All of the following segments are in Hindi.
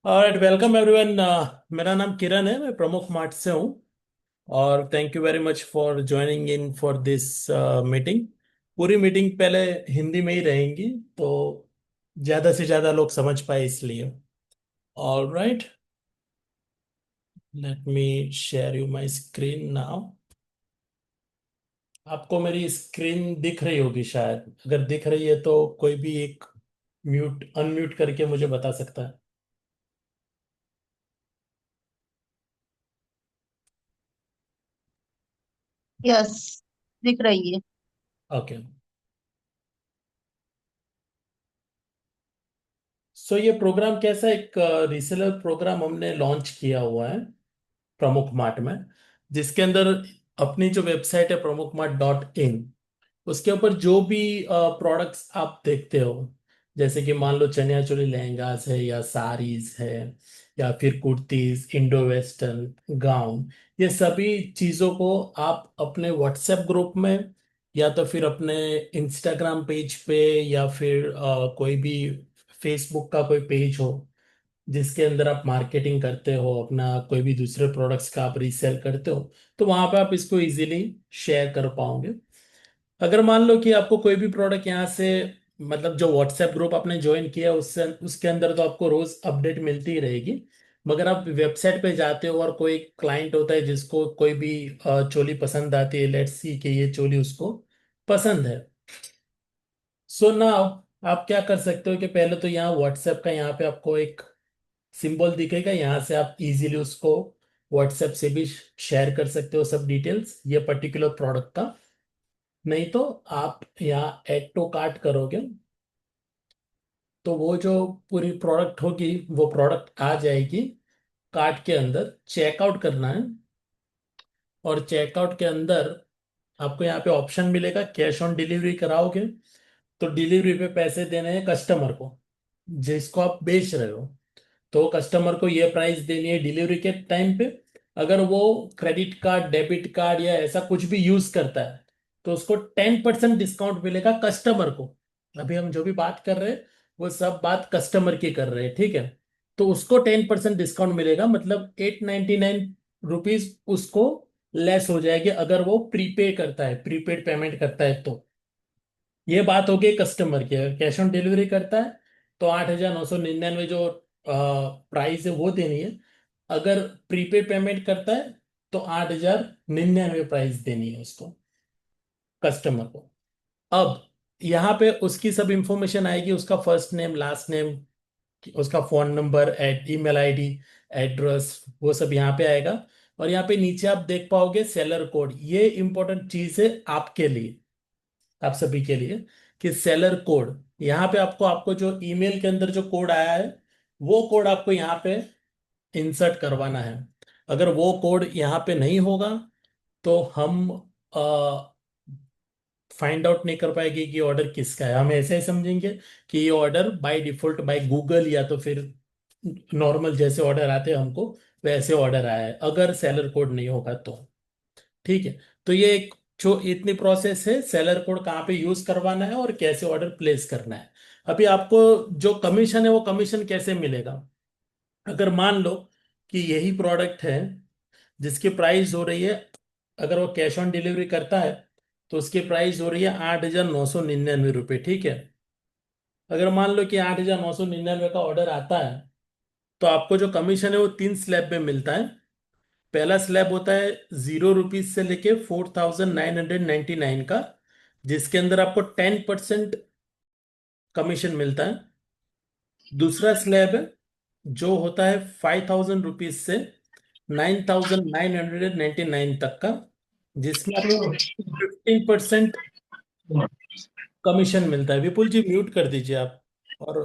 और वेलकम एवरीवन। मेरा नाम किरण है, मैं प्रमुख मार्ट से हूँ। और thank you very much for joining in for this meeting. पूरी मीटिंग पहले हिंदी में ही रहेंगी, तो ज़्यादा से ज़्यादा लोग समझ पाए इसलिए। All right, let me share you my screen now. आपको मेरी स्क्रीन दिख रही होगी शायद। अगर दिख रही है तो कोई भी एक म्यूट अनम्यूट करके मुझे बता सकता है। यस, दिख रही है। ओके। सो ये प्रोग्राम कैसा, एक रीसेलर प्रोग्राम हमने लॉन्च किया हुआ है प्रमुख मार्ट में, जिसके अंदर अपनी जो वेबसाइट है प्रमुखमार्ट.इन, उसके ऊपर जो भी प्रोडक्ट्स आप देखते हो, जैसे कि मान लो चनिया चोली लहंगास है या साड़ीज है या फिर कुर्तीज, इंडो वेस्टर्न गाउन, ये सभी चीज़ों को आप अपने व्हाट्सएप ग्रुप में या तो फिर अपने इंस्टाग्राम पेज पे या फिर कोई भी फेसबुक का कोई पेज हो जिसके अंदर आप मार्केटिंग करते हो, अपना कोई भी दूसरे प्रोडक्ट्स का आप रीसेल करते हो, तो वहां पे आप इसको इजीली शेयर कर पाओगे। अगर मान लो कि आपको कोई भी प्रोडक्ट यहाँ से, मतलब जो व्हाट्सएप ग्रुप आपने ज्वाइन किया है उससे उसके अंदर तो आपको रोज अपडेट मिलती ही रहेगी। मगर आप वेबसाइट पे जाते हो और कोई क्लाइंट होता है जिसको कोई भी चोली पसंद आती है, लेट्स सी कि ये चोली उसको पसंद है। सो नाउ आप क्या कर सकते हो कि पहले तो यहाँ व्हाट्सएप का यहाँ पे आपको एक सिंबल दिखेगा, यहाँ से आप इजीली उसको व्हाट्सएप से भी शेयर कर सकते हो सब डिटेल्स ये पर्टिकुलर प्रोडक्ट का। नहीं तो आप यहाँ ऐड टू कार्ट करोगे तो वो जो पूरी प्रोडक्ट होगी वो प्रोडक्ट आ जाएगी कार्ट के अंदर। चेकआउट करना है और चेकआउट के अंदर आपको यहाँ पे ऑप्शन मिलेगा, कैश ऑन डिलीवरी कराओगे तो डिलीवरी पे पैसे देने हैं कस्टमर को जिसको आप बेच रहे हो। तो कस्टमर को ये प्राइस देनी है डिलीवरी के टाइम पे। अगर वो क्रेडिट कार्ड, डेबिट कार्ड या ऐसा कुछ भी यूज करता है तो उसको 10% डिस्काउंट मिलेगा कस्टमर को। अभी हम जो भी बात कर रहे हैं वो सब बात कस्टमर की कर रहे हैं, ठीक है। तो उसको 10% डिस्काउंट मिलेगा, मतलब 899 रुपीज उसको लेस हो जाएगी अगर वो प्रीपे करता है, प्रीपेड पेमेंट करता है तो। ये बात हो गई कस्टमर की। अगर कैश ऑन डिलीवरी करता है तो 8,999 जो प्राइस है वो देनी है। अगर प्रीपेड पेमेंट करता है तो 8,099 प्राइस देनी है उसको, कस्टमर को। अब यहाँ पे उसकी सब इंफॉर्मेशन आएगी, उसका फर्स्ट नेम, लास्ट नेम, उसका phone number, email ID, address, वो सब यहाँ पे आएगा। और यहाँ पे नीचे आप देख पाओगे सेलर कोड। ये इंपॉर्टेंट चीज है आपके लिए, आप सभी के लिए, कि सेलर कोड यहाँ पे आपको आपको जो ईमेल के अंदर जो कोड आया है वो कोड आपको यहाँ पे इंसर्ट करवाना है। अगर वो कोड यहाँ पे नहीं होगा तो हम फाइंड आउट नहीं कर पाएंगे कि ऑर्डर किसका है। हम ऐसे ही समझेंगे कि ये order by default by Google या तो फिर नॉर्मल जैसे ऑर्डर आते हैं हमको वैसे ऑर्डर आया है, अगर सेलर कोड नहीं होगा तो। ठीक है। तो ये एक जो इतनी प्रोसेस है, सेलर कोड कहाँ पे यूज करवाना है और कैसे ऑर्डर प्लेस करना है। अभी आपको जो कमीशन है वो कमीशन कैसे मिलेगा। अगर मान लो कि यही प्रोडक्ट है जिसकी प्राइस हो रही है, अगर वो कैश ऑन डिलीवरी करता है तो उसकी प्राइस हो रही है 8,999 रुपये, ठीक है। अगर मान लो कि 8,999 का ऑर्डर आता है तो आपको जो कमीशन है वो 3 स्लैब में मिलता है। पहला स्लैब होता है 0 रुपीज से लेके 4,999 का, जिसके अंदर आपको 10% कमीशन मिलता है। दूसरा स्लैब है जो होता है 5,000 रुपीज से 9,999 तक का, जिसमें आपको 15% कमीशन मिलता है। विपुल जी म्यूट कर दीजिए आप। और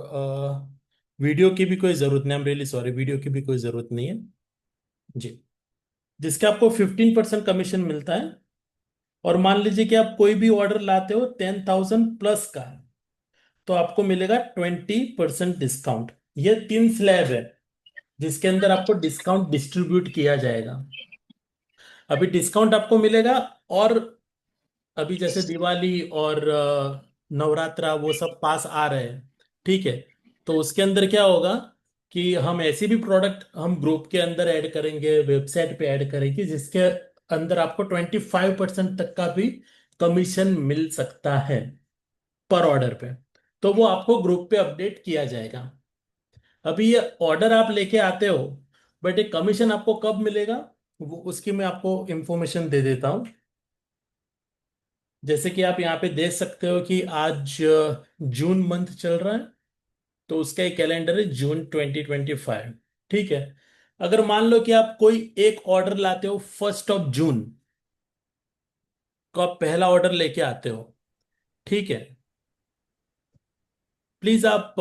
वीडियो की भी कोई जरूरत नहीं, आई एम रियली सॉरी, वीडियो की भी कोई जरूरत नहीं है जी। जिसके आपको 15% कमीशन मिलता है। और मान लीजिए कि आप कोई भी ऑर्डर लाते हो 10,000 प्लस का, तो आपको मिलेगा 20% डिस्काउंट। ये 3 स्लैब है जिसके अंदर आपको डिस्काउंट डिस्ट्रीब्यूट किया जाएगा। अभी डिस्काउंट आपको मिलेगा। और अभी जैसे दिवाली और नवरात्रा वो सब पास आ रहे हैं, ठीक है। तो उसके अंदर क्या होगा कि हम ऐसी भी प्रोडक्ट हम ग्रुप के अंदर ऐड करेंगे, वेबसाइट पे ऐड करेंगे, जिसके अंदर आपको 25% तक का भी कमीशन मिल सकता है पर ऑर्डर पे। तो वो आपको ग्रुप पे अपडेट किया जाएगा। अभी ये ऑर्डर आप लेके आते हो, बट ये कमीशन आपको कब मिलेगा, वो उसकी मैं आपको इंफॉर्मेशन दे देता हूँ। जैसे कि आप यहाँ पे देख सकते हो कि आज जून मंथ चल रहा है, तो उसका एक कैलेंडर है जून 2025। ठीक है। अगर मान लो कि आप कोई एक ऑर्डर लाते हो 1 जून को, आप पहला ऑर्डर लेके आते हो, ठीक है। प्लीज आप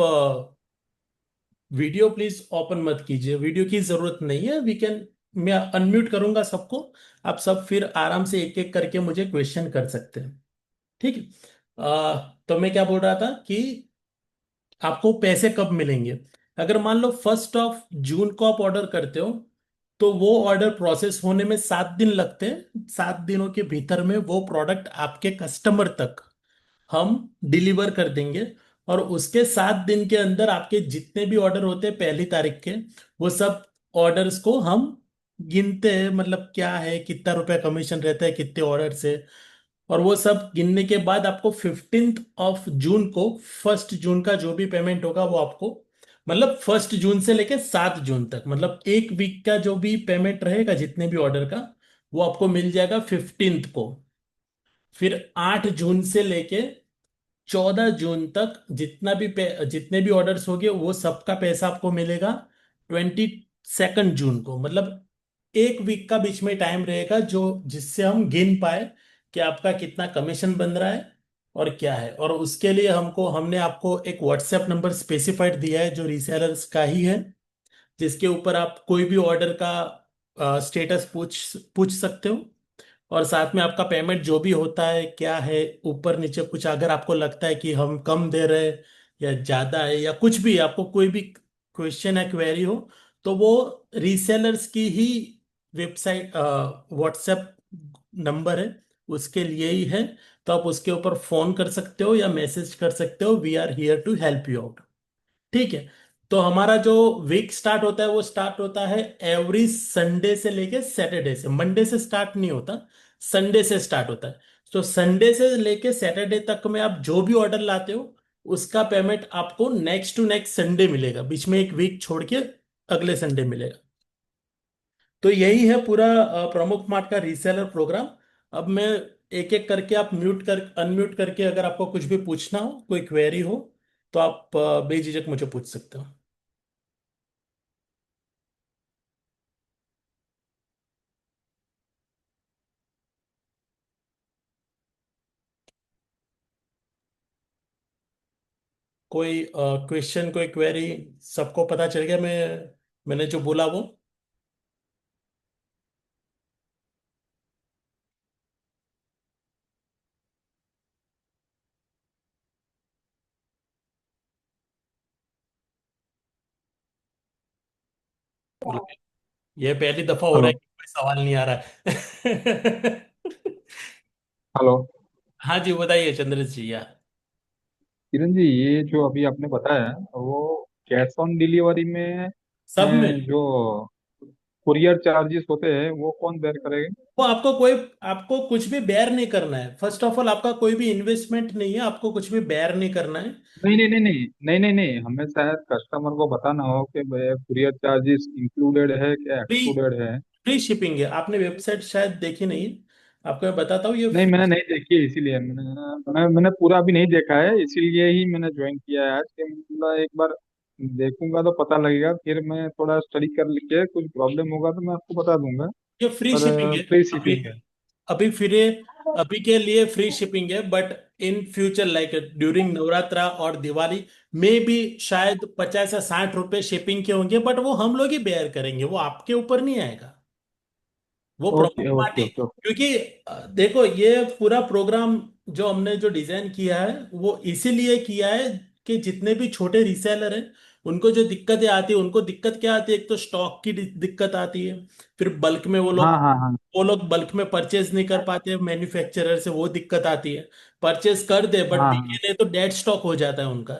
वीडियो प्लीज ओपन मत कीजिए, वीडियो की जरूरत नहीं है। वी कैन, मैं अनम्यूट करूंगा सबको, आप सब फिर आराम से एक एक करके मुझे क्वेश्चन कर सकते हैं। ठीक है। तो मैं क्या बोल रहा था कि आपको पैसे कब मिलेंगे। अगर मान लो 1 जून को आप ऑर्डर करते हो, तो वो ऑर्डर प्रोसेस होने में 7 दिन लगते हैं। 7 दिनों के भीतर में वो प्रोडक्ट आपके कस्टमर तक हम डिलीवर कर देंगे। और उसके 7 दिन के अंदर आपके जितने भी ऑर्डर होते हैं 1 तारीख के, वो सब ऑर्डर्स को हम गिनते हैं, मतलब क्या है, कितना रुपया कमीशन रहता है कितने ऑर्डर से। और वो सब गिनने के बाद आपको 15 जून को, 1 जून का जो भी पेमेंट होगा वो आपको, मतलब 1 जून से लेके 7 जून तक, मतलब एक वीक का जो भी पेमेंट रहेगा जितने भी ऑर्डर का, वो आपको मिल जाएगा 15 को। फिर 8 जून से लेके 14 जून तक जितने भी ऑर्डर्स होंगे वो सबका पैसा आपको मिलेगा 22 जून को। मतलब एक वीक का बीच में टाइम रहेगा जो जिससे हम गिन पाए कि आपका कितना कमीशन बन रहा है और क्या है। और उसके लिए हमने आपको एक व्हाट्सएप नंबर स्पेसिफाइड दिया है जो रीसेलर्स का ही है, जिसके ऊपर आप कोई भी ऑर्डर का स्टेटस पूछ पूछ सकते हो। और साथ में आपका पेमेंट जो भी होता है क्या है, ऊपर नीचे कुछ अगर आपको लगता है कि हम कम दे रहे हैं या ज्यादा है या कुछ भी, आपको कोई भी क्वेश्चन है, क्वेरी हो, तो वो रीसेलर्स की ही वेबसाइट, व्हाट्सएप नंबर है, उसके लिए ही है। तो आप उसके ऊपर फोन कर सकते हो या मैसेज कर सकते हो। We are here to help you out. ठीक है। तो हमारा जो वीक स्टार्ट होता है वो स्टार्ट होता है एवरी संडे से लेके सैटरडे से, मंडे से स्टार्ट नहीं होता, संडे से स्टार्ट होता है। तो संडे से लेके सैटरडे तक में आप जो भी ऑर्डर लाते हो उसका पेमेंट आपको नेक्स्ट टू नेक्स्ट संडे मिलेगा, बीच में एक वीक छोड़ के अगले संडे मिलेगा। तो यही है पूरा प्रमुख मार्ट का रीसेलर प्रोग्राम। अब मैं एक एक करके, आप म्यूट कर अनम्यूट करके, अगर आपको कुछ भी पूछना हो, कोई क्वेरी हो, तो आप बेझिझक मुझे पूछ सकते हो। कोई क्वेश्चन, कोई क्वेरी, सबको पता चल गया मैंने जो बोला वो। ये पहली दफा हो रहा है हेलो। कि कोई सवाल नहीं आ रहा है। हेलो। हाँ जी, बताइए चंद्रेश जी यार। किरण जी, ये जो अभी आपने बताया वो कैश ऑन डिलीवरी में सब में जो कुरियर चार्जेस होते हैं वो कौन बेयर करेगा? वो आपको कुछ भी बेयर नहीं करना है। फर्स्ट ऑफ ऑल आपका कोई भी इन्वेस्टमेंट नहीं है, आपको कुछ भी बेयर नहीं करना है। नहीं नहीं नहीं नहीं नहीं नहीं नहीं, हमें शायद कस्टमर को बताना हो कि कुरियर चार्जेस इंक्लूडेड है क्या फ्री एक्सक्लूडेड है। फ्री शिपिंग है। आपने वेबसाइट शायद देखी नहीं है, आपको मैं बताता हूँ ये नहीं, मैंने नहीं देखी है, इसीलिए मैंने पूरा भी नहीं देखा है, इसीलिए ही मैंने ज्वाइन किया है आज कि मतलब एक बार देखूंगा तो पता लगेगा, फिर मैं थोड़ा स्टडी कर के कुछ प्रॉब्लम होगा तो मैं आपको बता दूंगा। ये फ्री पर शिपिंग है। फ्री अभी शिपिंग है। अभी फिर अभी के लिए फ्री शिपिंग है, but in future like during Navratra और दिवाली में भी शायद 50 या 60 रुपए शिपिंग के होंगे, बट वो हम लोग ही बेयर करेंगे, वो आपके ऊपर नहीं आएगा। वो प्रमुख okay okay party, okay okay. क्योंकि देखो ये पूरा प्रोग्राम जो हमने जो डिजाइन किया है वो इसीलिए किया है कि जितने भी छोटे रीसेलर हैं उनको जो दिक्कतें आती है, उनको दिक्कत क्या आती है, एक तो स्टॉक की दिक्कत आती है। फिर बल्क में हाँ हाँ हाँ। वो लोग बल्क में परचेज नहीं कर पाते मैन्युफैक्चरर से, वो दिक्कत आती है। परचेज कर दे बट हाँ बिके हाँ। नहीं तो डेड स्टॉक हो जाता है उनका।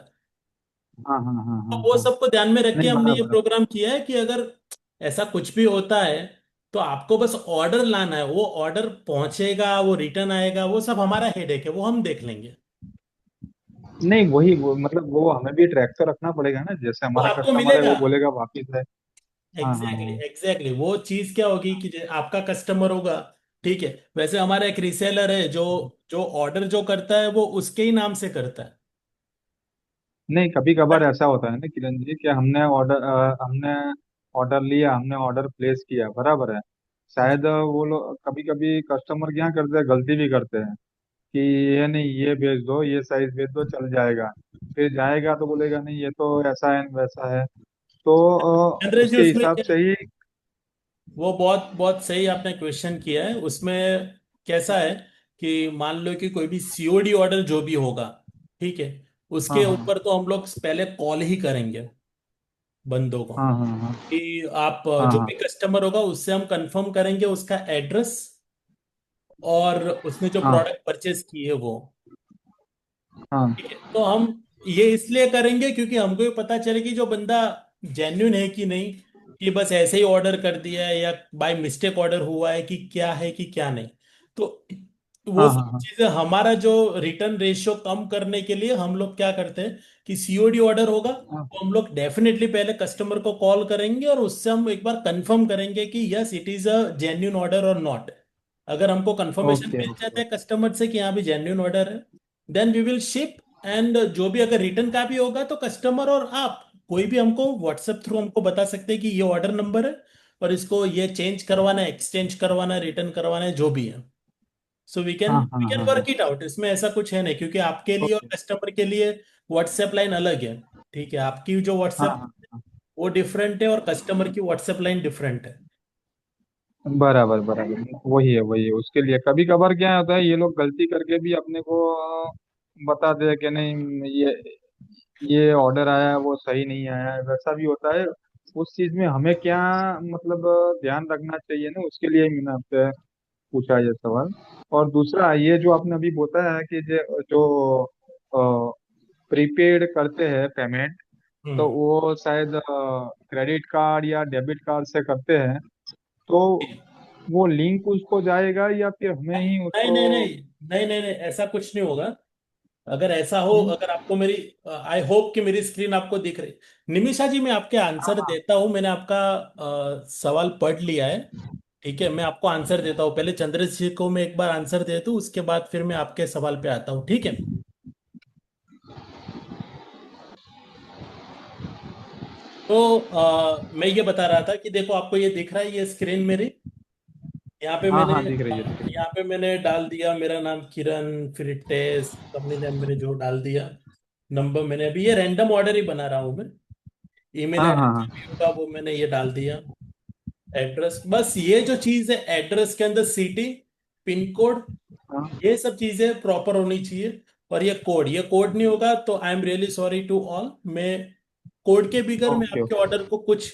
हाँ हाँ हाँ तो हाँ वो हाँ। सबको ध्यान में रख के नहीं, हमने ये बराबर। प्रोग्राम किया है कि अगर ऐसा कुछ भी होता है तो आपको बस ऑर्डर लाना है, वो ऑर्डर पहुंचेगा, वो रिटर्न आएगा, वो सब हमारा हेडेक है, वो हम देख लेंगे। नहीं, वही वो मतलब वो हमें भी ट्रैक तो रखना पड़ेगा ना, जैसे वो हमारा आपको कस्टमर है मिलेगा। वो बोलेगा वापिस है। हाँ हाँ एग्जैक्टली हाँ एग्जैक्टली, वो चीज क्या होगी कि आपका कस्टमर होगा, ठीक है, वैसे हमारा एक रीसेलर है जो जो ऑर्डर जो करता है वो उसके ही नाम से करता है। नहीं, कभी कभार ऐसा होता है ना किरण जी कि हमने ऑर्डर लिया, हमने ऑर्डर प्लेस किया, बराबर है। शायद वो लोग कभी कभी कस्टमर क्या करते हैं, गलती भी करते हैं कि ये नहीं, ये भेज दो, ये साइज भेज दो, चल जाएगा। फिर जाएगा तो बोलेगा नहीं, ये तो ऐसा है वैसा है। तो जनरल जी उसके उसमें हिसाब क्या, से ही। वो बहुत बहुत सही आपने क्वेश्चन किया है उसमें। कैसा है कि मान लो कि कोई भी सीओडी ऑर्डर जो भी होगा, ठीक है, हाँ उसके हाँ ऊपर तो हम लोग पहले कॉल ही करेंगे बंदों को, हाँ हाँ हाँ कि आप हाँ जो हाँ भी कस्टमर होगा उससे हम कंफर्म करेंगे उसका एड्रेस और उसने जो हाँ प्रोडक्ट परचेज की है वो, हाँ ठीक है। तो हम ये इसलिए करेंगे क्योंकि हमको ये पता चले कि जो बंदा जेन्युइन है कि नहीं, कि बस ऐसे ही ऑर्डर कर दिया है या बाय मिस्टेक ऑर्डर हुआ है कि क्या नहीं। तो वो हाँ हाँ सब हाँ। चीजें हमारा जो रिटर्न रेशियो कम करने के लिए हम लोग क्या करते हैं कि सीओडी ऑर्डर होगा हाँ, तो हम लोग डेफिनेटली पहले कस्टमर को कॉल करेंगे और उससे हम एक बार कंफर्म करेंगे कि yes it is a genuine order और नॉट। अगर हमको कंफर्मेशन ओके मिल ओके जाता है कस्टमर से कि यहाँ भी जेन्युइन ऑर्डर है, then we will ship. And जो भी अगर रिटर्न का भी होगा तो कस्टमर और आप कोई भी हमको व्हाट्सएप थ्रू हमको बता सकते हैं कि ये ऑर्डर नंबर है और इसको ये चेंज करवाना है, एक्सचेंज करवाना है, रिटर्न करवाना है, जो भी है। सो हाँ वी हाँ कैन हाँ हाँ। वर्क इट आउट, इसमें ऐसा कुछ है नहीं, क्योंकि आपके लिए और ओके। कस्टमर के लिए व्हाट्सएप लाइन अलग है। ठीक है, आपकी जो हाँ व्हाट्सएप हाँ हाँ। वो डिफरेंट है और कस्टमर की व्हाट्सएप लाइन डिफरेंट है। बराबर बराबर, वही है उसके लिए कभी कभार क्या होता है, ये लोग गलती करके भी अपने को बता दे कि नहीं, ये ऑर्डर आया है वो सही नहीं आया है, वैसा भी होता है। उस चीज में हमें क्या मतलब ध्यान रखना चाहिए ना, उसके लिए ही मैंने आपसे पूछा ये सवाल। और दूसरा ये जो आपने अभी बताया है कि जो प्रीपेड करते हैं पेमेंट, तो हम्म। वो शायद क्रेडिट कार्ड या डेबिट कार्ड से करते हैं, तो वो लिंक उसको जाएगा या फिर हमें ही नहीं उसको। नहीं नहीं नहीं नहीं नहीं, ऐसा कुछ नहीं होगा। अगर ऐसा हो, हम्म, अगर आपको मेरी, आई होप कि मेरी स्क्रीन आपको दिख रही। निमिषा जी मैं आपके हाँ आंसर हाँ। देता हूं, मैंने आपका सवाल पढ़ लिया है। ठीक है, मैं आपको आंसर देता हूँ, पहले चंद्रेश जी को मैं एक बार आंसर दे दूं, उसके बाद फिर मैं आपके सवाल पे आता हूँ, ठीक है। तो मैं ये बता रहा था कि देखो आपको ये दिख रहा है ये स्क्रीन मेरी, यहाँ पे हाँ मैंने हाँ, दिख रही है दिख रही यहाँ पे मैंने डाल दिया मेरा नाम किरण, फिर टेस्ट कंपनी नेम मैंने जो डाल दिया, नंबर मैंने अभी ये रैंडम ऑर्डर ही बना रहा हूँ मैं, है। ईमेल हाँ आईडी हाँ जो भी होगा वो मैंने ये डाल दिया, एड्रेस, बस ये जो चीज है एड्रेस के अंदर सिटी, पिन कोड, हाँ ये सब चीजें प्रॉपर होनी चाहिए। और ये कोड नहीं होगा तो I am really sorry to all, मैं कोड के बिगर मैं ओके आपके ओके ऑर्डर को कुछ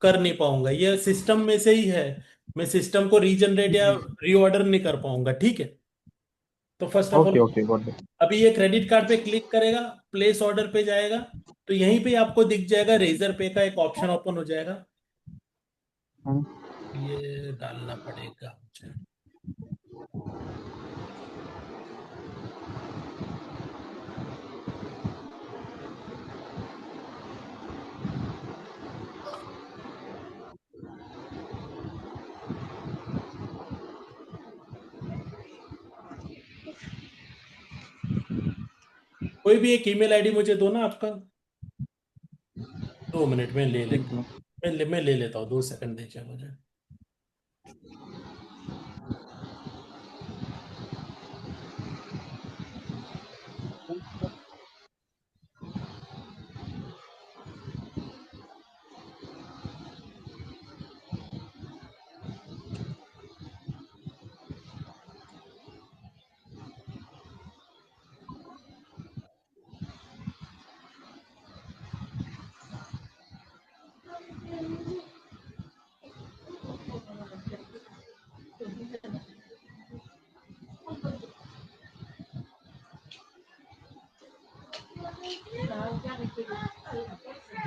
कर नहीं पाऊंगा, ये सिस्टम में से ही है। मैं सिस्टम को रीजनरेट या रीऑर्डर नहीं कर पाऊंगा, ठीक है। तो first of all okay okay, got it. अभी ये क्रेडिट कार्ड पे क्लिक करेगा, प्लेस ऑर्डर पे जाएगा, तो यहीं पे आपको दिख जाएगा रेजर पे का एक ऑप्शन ओपन हो जाएगा। ये डालना पड़ेगा मुझे। कोई भी एक ईमेल आईडी मुझे दो ना आपका, 2 मिनट में ले ठीक लेता है। हूँ, मैं ले लेता हूँ, 2 सेकंड दीजिए मुझे।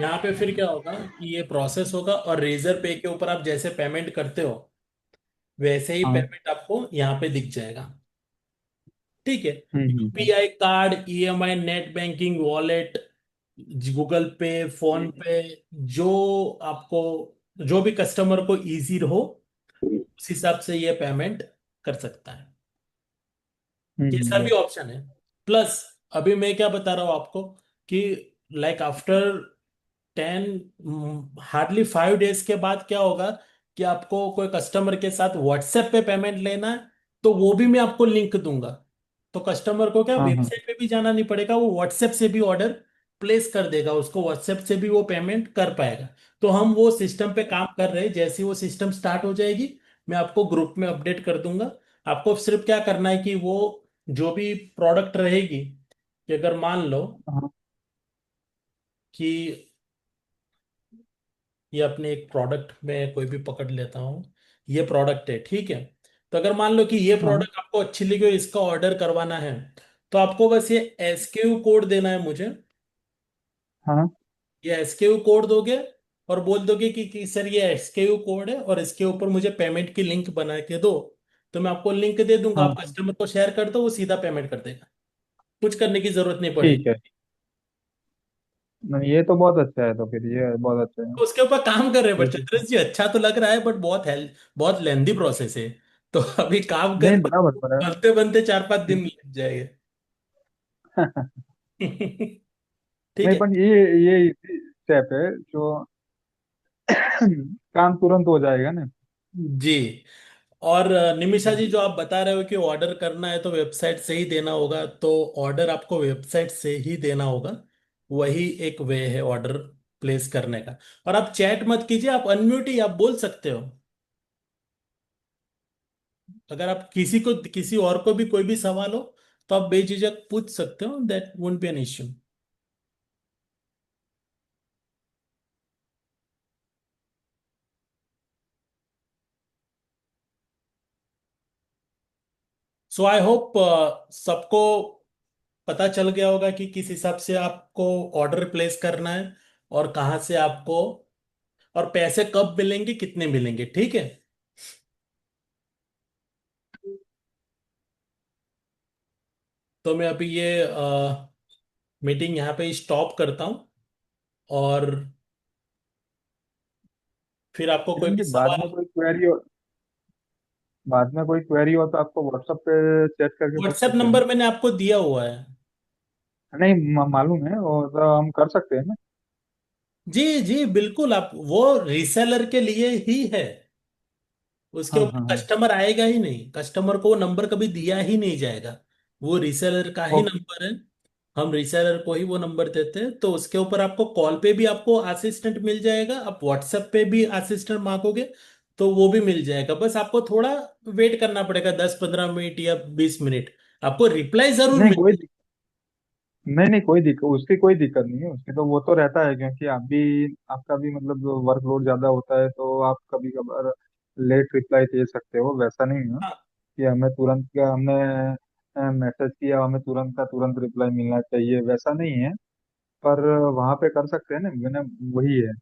यहाँ पे फिर क्या होगा कि ये प्रोसेस होगा और रेजर पे के ऊपर आप जैसे पेमेंट करते हो वैसे ही हाँ। पेमेंट आपको यहाँ पे दिख जाएगा। ठीक है। हम्म। UPI card, EMI, net banking, wallet, Google Pay, PhonePe, जो आपको, जो भी कस्टमर को इजी रहो उस हिसाब से ये पेमेंट कर सकता है। ये सभी यस। ऑप्शन है। प्लस अभी मैं क्या बता रहा हूँ आपको कि लाइक आफ्टर 5 डेज के बाद क्या होगा कि आपको कोई कस्टमर के साथ व्हाट्सएप पे पेमेंट लेना है तो वो भी मैं आपको लिंक दूंगा। तो कस्टमर को क्या हाँ हाँ। वेबसाइट पे भी जाना नहीं पड़ेगा, वो व्हाट्सएप से भी ऑर्डर प्लेस कर देगा, उसको व्हाट्सएप से भी वो पेमेंट कर पाएगा। तो हम वो सिस्टम पे काम कर रहे हैं, जैसे ही वो सिस्टम स्टार्ट हो जाएगी मैं आपको ग्रुप में अपडेट कर दूंगा। आपको सिर्फ क्या करना है कि वो जो भी प्रोडक्ट रहेगी, कि अगर मान लो हाँ कि ये अपने एक प्रोडक्ट में कोई भी पकड़ लेता हूँ, ये प्रोडक्ट है, ठीक है। तो अगर मान लो कि ये हाँ प्रोडक्ट आपको अच्छी लगी और इसका ऑर्डर करवाना है तो आपको बस ये एसक्यू कोड देना है मुझे। हाँ। ये एसक्यू कोड दोगे और बोल दोगे कि सर ये एसक्यू कोड है और इसके ऊपर मुझे पेमेंट की लिंक बना के दो। तो मैं आपको लिंक दे दूंगा, आप हाँ कस्टमर को शेयर कर दो, वो सीधा पेमेंट कर देगा, कुछ करने की जरूरत नहीं ठीक पड़ेगी। है। नहीं, ये तो बहुत अच्छा है, तो फिर ये बहुत अच्छा है। तो उसके ऊपर काम कर रहे हैं, ये बट तो चित्रेश जी अच्छा तो लग रहा है बट बहुत लेंदी प्रोसेस है। तो अभी काम कर नहीं, बराबर बराबर। बनते बनते 4-5 दिन लग जाएंगे। ठीक नहीं, है। पर ये इजी स्टेप है जो काम तुरंत हो जाएगा ना। जी। और निमिषा जी, जो आप बता रहे हो कि ऑर्डर करना है तो वेबसाइट से ही देना होगा, तो ऑर्डर आपको वेबसाइट से ही देना होगा। वही एक वे है ऑर्डर प्लेस करने का। और आप चैट मत कीजिए, आप अनम्यूट ही आप बोल सकते हो। अगर आप किसी और को भी कोई भी सवाल हो तो आप बेझिझक पूछ सकते हो, that won't be an issue. So I hope सबको पता चल गया होगा कि किस हिसाब से आपको ऑर्डर प्लेस करना है और कहाँ से आपको, और पैसे कब मिलेंगे, कितने मिलेंगे, ठीक है। तो मैं अभी ये मीटिंग यहाँ पे स्टॉप करता हूँ और फिर आपको कोई किरण भी जी, सवाल। बाद में कोई क्वेरी हो तो आपको व्हाट्सएप पे चैट करके पूछ व्हाट्सएप सकते हैं ना। नंबर मैंने आपको दिया हुआ है। नहीं, मालूम है, और तो हम कर सकते हैं ना। जी जी बिल्कुल, आप वो रीसेलर के लिए ही है, उसके हाँ ऊपर हाँ हाँ। कस्टमर आएगा ही नहीं, कस्टमर को वो नंबर कभी दिया ही नहीं जाएगा। वो रीसेलर का ही ओके। नंबर है, हम रीसेलर को ही वो नंबर देते हैं। तो उसके ऊपर आपको कॉल पे भी आपको असिस्टेंट मिल जाएगा, आप व्हाट्सएप पे भी असिस्टेंट मांगोगे तो वो भी मिल जाएगा। बस आपको थोड़ा वेट करना पड़ेगा, 10-15 मिनट या 20 मिनट, आपको रिप्लाई जरूर नहीं कोई मिलेगा। नहीं नहीं, कोई दिक्कत, उसकी कोई दिक्कत नहीं है, उसकी तो वो तो रहता है, क्योंकि आप भी, आपका भी मतलब वर्कलोड ज्यादा होता है, तो आप कभी कभार लेट रिप्लाई दे सकते हो, वैसा नहीं है हाँ। कि हमें तुरंत का, हमने मैसेज किया हमें तुरंत का तुरंत रिप्लाई मिलना चाहिए, वैसा नहीं है। पर वहां पे कर सकते हैं ना, मैंने वही है।